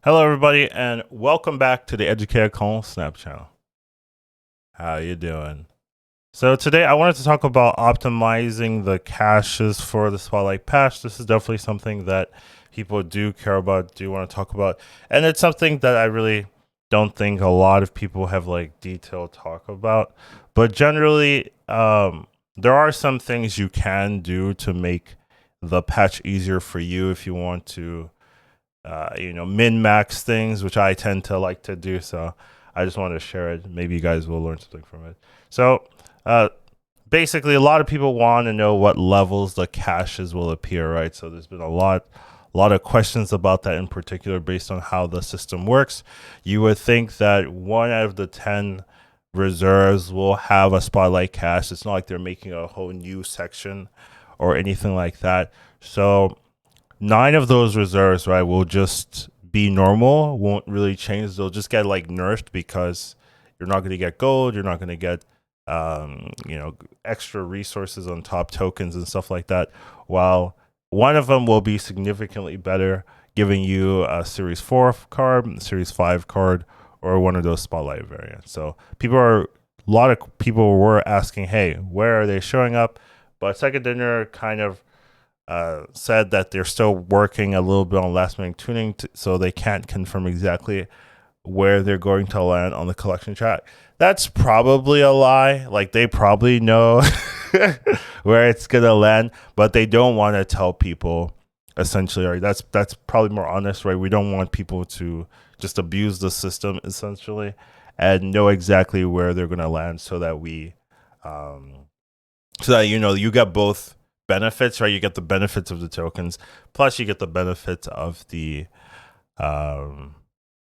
Hello, everybody, and welcome back to the Educator Call Snap channel. How you doing? So today I wanted to talk about optimizing the caches for the Spotlight patch. This is definitely something that people do care about, do want to talk about, and it's something that I really don't think a lot of people have like detailed talk about. But generally, there are some things you can do to make the patch easier for you if you want to min max things, which I tend to like to do. So I just want to share it. Maybe you guys will learn something from it. So uh, basically, a lot of people want to know what levels the caches will appear, right? So there's been a lot of questions about that in particular based on how the system works. You would think that 1 out of the 10 reserves will have a spotlight cache. It's not like they're making a whole new section or anything like that. So 9 of those reserves, right, will just be normal, won't really change. They'll just get like nerfed because you're not going to get gold, you're not going to get, extra resources on top, tokens and stuff like that. While one of them will be significantly better, giving you a Series 4 card, Series 5 card, or one of those spotlight variants. So a lot of people were asking, hey, where are they showing up? But Second Dinner kind of said that they're still working a little bit on last minute tuning, so they can't confirm exactly where they're going to land on the collection track. That's probably a lie. Like they probably know where it's gonna land, but they don't want to tell people. Essentially, right? That's probably more honest, right? We don't want people to just abuse the system essentially and know exactly where they're gonna land, so that um, you get both benefits, right? You get the benefits of the tokens, plus you get the benefits of um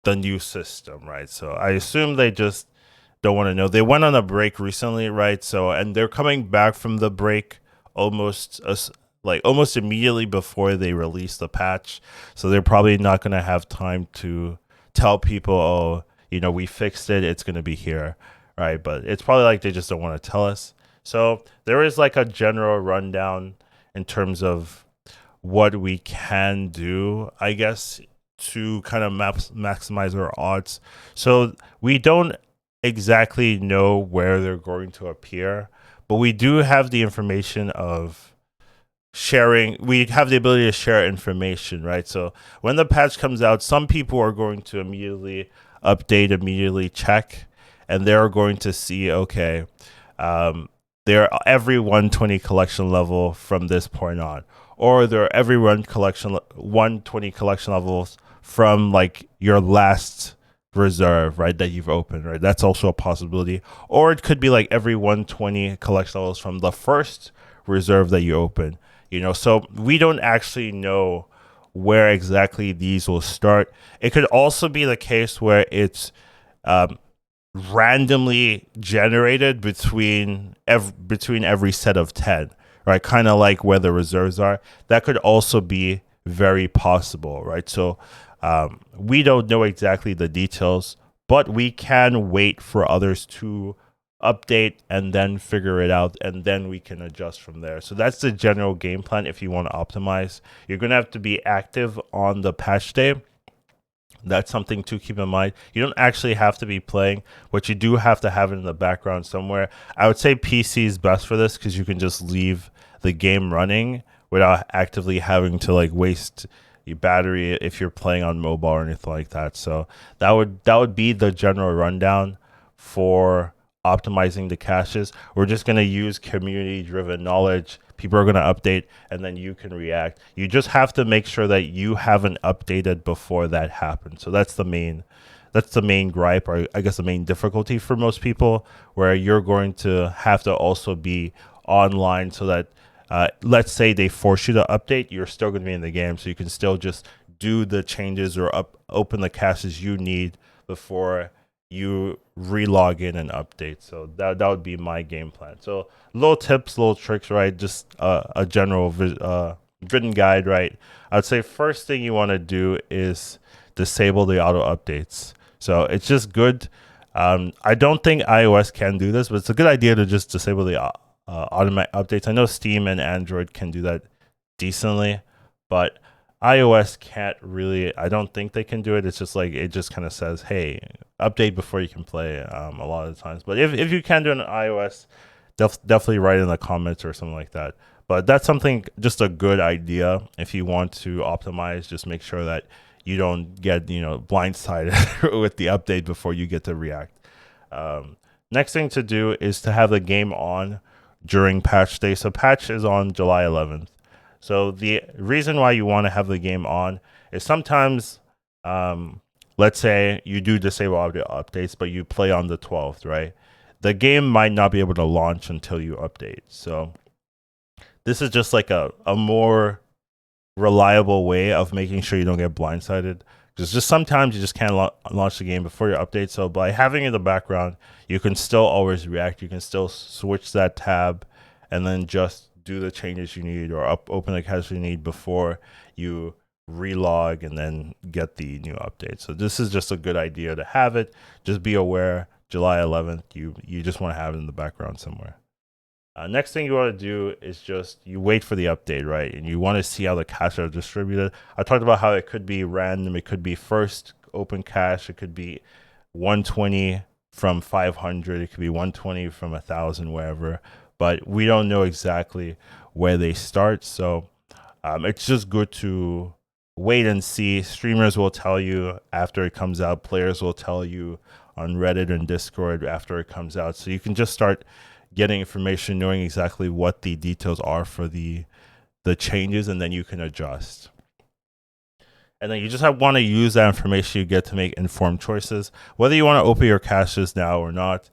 the new system, right? So I assume they just don't want to know. They went on a break recently, right? So and they're coming back from the break almost almost immediately before they release the patch. So they're probably not going to have time to tell people, oh, we fixed it, it's going to be here, right? But it's probably like they just don't want to tell us. So there is like a general rundown in terms of what we can do, I guess, to kind of maximize our odds. So we don't exactly know where they're going to appear, but we do have the information of sharing. We have the ability to share information, right? So when the patch comes out, some people are going to immediately update, immediately check, and they're going to see, okay, they're every 120 collection level from this point on, or they're every 120 collection levels from like your last reserve, right, that you've opened, right? That's also a possibility. Or it could be like every 120 collection levels from the first reserve that you open. So we don't actually know where exactly these will start. It could also be the case where it's um, randomly generated between every set of 10, right? Kind of like where the reserves are. That could also be very possible, right? So we don't know exactly the details, but we can wait for others to update and then figure it out, and then we can adjust from there. So that's the general game plan. If you want to optimize, you're going to have to be active on the patch day. That's something to keep in mind. You don't actually have to be playing, but you do have to have it in the background somewhere. I would say PC is best for this because you can just leave the game running without actively having to like waste your battery if you're playing on mobile or anything like that. So that would be the general rundown for optimizing the caches. We're just going to use community driven knowledge. People are going to update and then you can react. You just have to make sure that you haven't updated before that happens. So that's the main gripe, or I guess the main difficulty for most people, where you're going to have to also be online so that let's say they force you to update, you're still going to be in the game, so you can still just do the changes or open the caches you need before you relog in and update. So that would be my game plan. So little tips, little tricks, right? Just a general written guide, right? I'd say first thing you want to do is disable the auto updates. So it's just good. I don't think iOS can do this, but it's a good idea to just disable the automatic updates. I know Steam and Android can do that decently, but iOS can't really. I don't think they can do it. It's just like it just kind of says, "Hey, update before you can play." A lot of the times, but if you can do it on iOS, definitely write in the comments or something like that. But that's something, just a good idea if you want to optimize. Just make sure that you don't get blindsided with the update before you get to React. Next thing to do is to have the game on during patch day. So patch is on July 11th. So the reason why you want to have the game on is sometimes, let's say you do disable updates, but you play on the 12th, right? The game might not be able to launch until you update. So this is just like a more reliable way of making sure you don't get blindsided. Because just sometimes you just can't launch the game before your update. So by having it in the background, you can still always react. You can still switch that tab and then just do the changes you need or open the cache you need before you relog and then get the new update. So this is just a good idea to have it. Just be aware, July 11th, you just want to have it in the background somewhere. Next thing you want to do is just you wait for the update, right? And you want to see how the caches are distributed. I talked about how it could be random. It could be first open cache. It could be 120 from 500. It could be 120 from 1,000, wherever. But we don't know exactly where they start. So it's just good to wait and see. Streamers will tell you after it comes out. Players will tell you on Reddit and Discord after it comes out. So you can just start getting information, knowing exactly what the details are for the changes, and then you can adjust. And then you just want to use that information you get to make informed choices. Whether you want to open your caches now or not,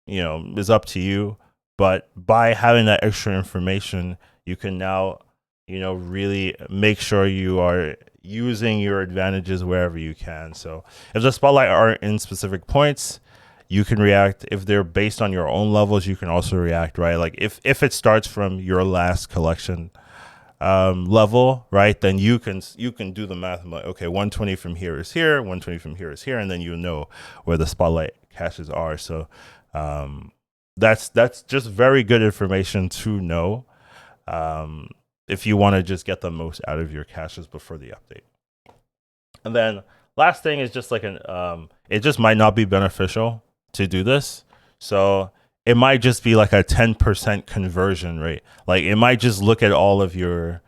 is up to you. But by having that extra information, you can now, really make sure you are using your advantages wherever you can. So if the spotlight are in specific points, you can react. If they're based on your own levels, you can also react, right? Like if it starts from your last collection level, right, then you can do the math. Like, okay, 120 from here is here, 120 from here is here, and then you know where the spotlight caches are. So that's just very good information to know if you want to just get the most out of your caches before the update. And then last thing is just like it just might not be beneficial to do this. So it might just be like a 10% conversion rate. Like it might just look at all of your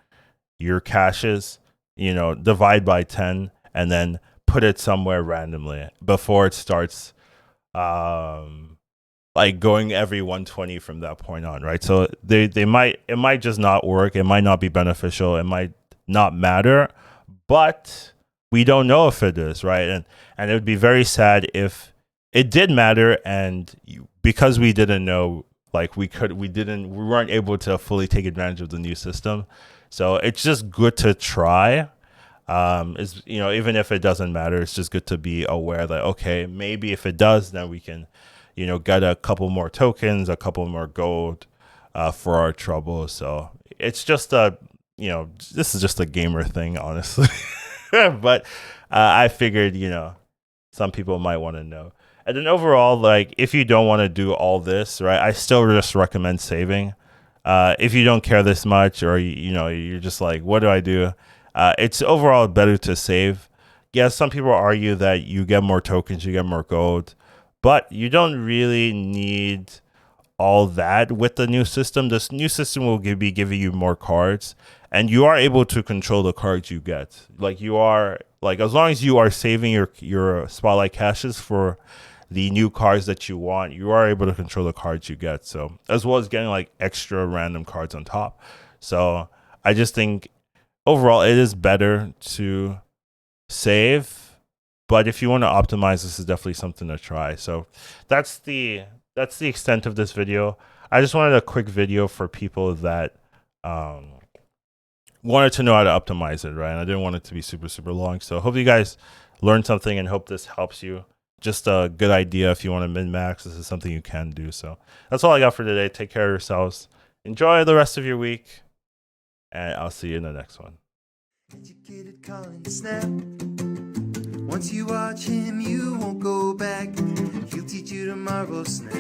caches, divide by 10 and then put it somewhere randomly before it starts like going every 120 from that point on, right? So it might just not work. It might not be beneficial. It might not matter, but we don't know if it is, right? And it would be very sad if it did matter, and because we didn't know, like we weren't able to fully take advantage of the new system. So it's just good to try. Even if it doesn't matter, it's just good to be aware that, okay, maybe if it does, then we can, get a couple more tokens, a couple more gold for our trouble. So it's just this is just a gamer thing, honestly. But I figured, some people might want to know. And then overall, like if you don't want to do all this, right, I still just recommend saving. If you don't care this much, or you're just like, what do I do? It's overall better to save. Yes, some people argue that you get more tokens, you get more gold, but you don't really need all that with the new system. This new system will be giving you more cards, and you are able to control the cards you get. Like as long as you are saving your spotlight caches for the new cards that you want, you are able to control the cards you get. So as well as getting like extra random cards on top. So I just think overall it is better to save, but if you want to optimize, this is definitely something to try. So that's the extent of this video. I just wanted a quick video for people that wanted to know how to optimize it, right? And I didn't want it to be super, super long. So hope you guys learned something and hope this helps you. Just a good idea if you want to min-max. This is something you can do. So that's all I got for today. Take care of yourselves. Enjoy the rest of your week, and I'll see you in the next one. Educated Colin Snap. Once you watch him, you won't go back. He'll teach you tomorrow, Snap.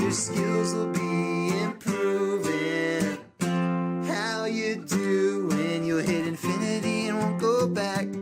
Your skills will be improving. How you do when you're hitting won't go back.